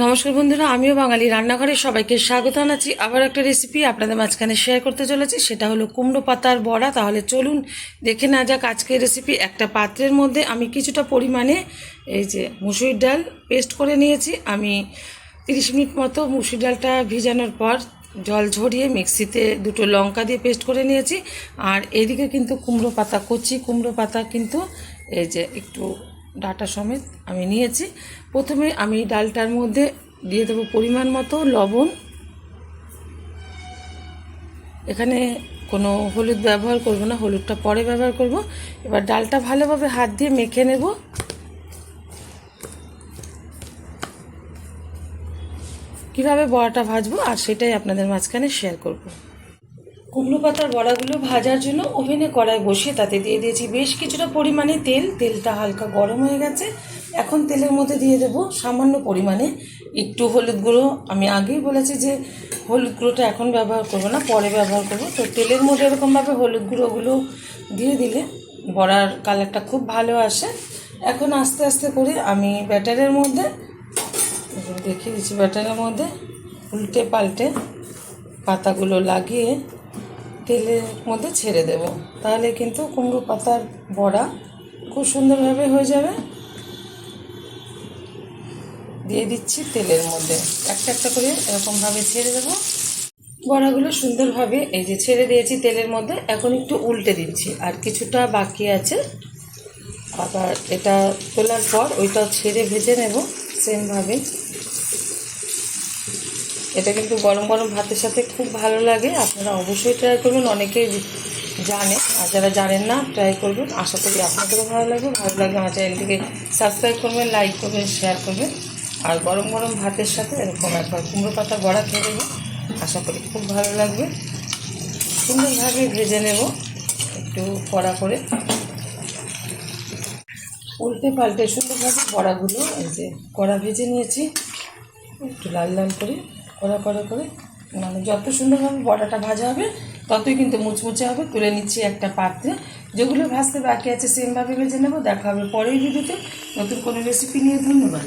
নমস্কার বন্ধুরা, আমিও বাঙালি রান্নাঘরে সবাইকে স্বাগত জানাচ্ছি। আবার একটা রেসিপি আপনাদের মাঝখানে শেয়ার করতে চলেছি, সেটা হলো কুমড়ো পাতার বড়া। তাহলে চলুন দেখে না যাক আজকের রেসিপি। একটা পাত্রের মধ্যে আমি কিছুটা পরিমাণে এই যে মুসুরির ডাল পেস্ট করে নিয়েছি। আমি 30 মিনিট মতো মুসুরির ডালটা ভিজানোর পর জল ঝরিয়ে মিক্সিতে দুটো লঙ্কা দিয়ে পেস্ট করে নিয়েছি। আর এদিকে কিন্তু কুমড়ো পাতা, কচি কুমড়ো পাতা কিন্তু এই যে একটু ডাটা সমেত আমি নিয়েছি। প্রথমে আমি ডালটার মধ্যে দিয়ে দেবো পরিমাণ মতো লবণ। এখানে কোনো হলুদ ব্যবহার করব না, হলুদটা পরে ব্যবহার করব। এবার ডালটা ভালোভাবে হাত দিয়ে মেখে নেব। কীভাবে বড়াটা ভাজবো আর সেটাই আপনাদের মাঝখানে শেয়ার করব। কুমড়ো পাতার বড়াগুলো ভাজার জন্য ওভেনে কড়াই বসিয়ে তাতে দিয়ে দিয়েছি বেশ কিছুটা পরিমাণে তেল। তেলটা হালকা গরম হয়ে গেছে। এখন তেলের মধ্যে দিয়ে দেবো সামান্য পরিমাণে একটু হলুদ গুঁড়ো। আমি আগেই বলেছি যে হলুদ গুঁড়োটা এখন ব্যবহার করব না, পরে ব্যবহার করব। তো তেলের মধ্যে এরকমভাবে হলুদ গুঁড়োগুলো দিয়ে দিলে বড়ার কালারটা খুব ভালো আসে। এখন আস্তে আস্তে করে আমি ব্যাটারের মধ্যে দেখিয়ে দিচ্ছি, ব্যাটারের মধ্যে উল্টে পাল্টে পাতাগুলো লাগিয়ে তেলের মধ্যে ছেড়ে দেব। তাহলে কিন্তু কুমড়ো পাতার বড়া খুব সুন্দরভাবে হয়ে যাবে। দিয়ে দিচ্ছি তেলের মধ্যে একটা একটা করে এরকমভাবে ছেড়ে দেবো। বড়াগুলো সুন্দরভাবে এই যে ছেড়ে দিয়েছি তেলের মধ্যে। এখন একটু উল্টে দিচ্ছি, আর কিছুটা বাকি আছে। আবার এটা তোলার পর ওইটাও ছেড়ে ভেজে নেব সেমভাবে। এটা কিন্তু গরম গরম ভাতের সাথে খুব ভালো লাগে। আপনারা অবশ্যই ট্রাই করবেন, অনেকেই জানে, আর যারা জানেন না ট্রাই করবেন। আশা করি আপনাদেরও ভালো লাগবে। ভালো লাগলে আমার চ্যানেলটিকে সাবস্ক্রাইব করবেন, লাইক করবেন, শেয়ার করবেন। আর গরম গরম ভাতের সাথে এরকম একবার কুমড়ো পাতা বড়া খেয়ে দেবেন, আশা করি খুব ভালো লাগবে। সুন্দরভাবে ভেজে নেব একটু কড়া করে, উল্টে পাল্টে সুন্দরভাবে বড়াগুলো এই যে কড়া ভেজে নিয়েছি একটু লাল লাল করে, কড়া কড়া করে। মানে যত সুন্দরভাবে বড়াটা ভাজা হবে ততই কিন্তু মুচমুচে হবে। তুলে নিচ্ছি একটা পাত্রে। যেগুলো ভাজতে বাকি আছে সেমভাবে ভেজে নেব। দেখা হবে পরের ভিডিওতে নতুন কোনো রেসিপি নিয়ে। ধন্যবাদ।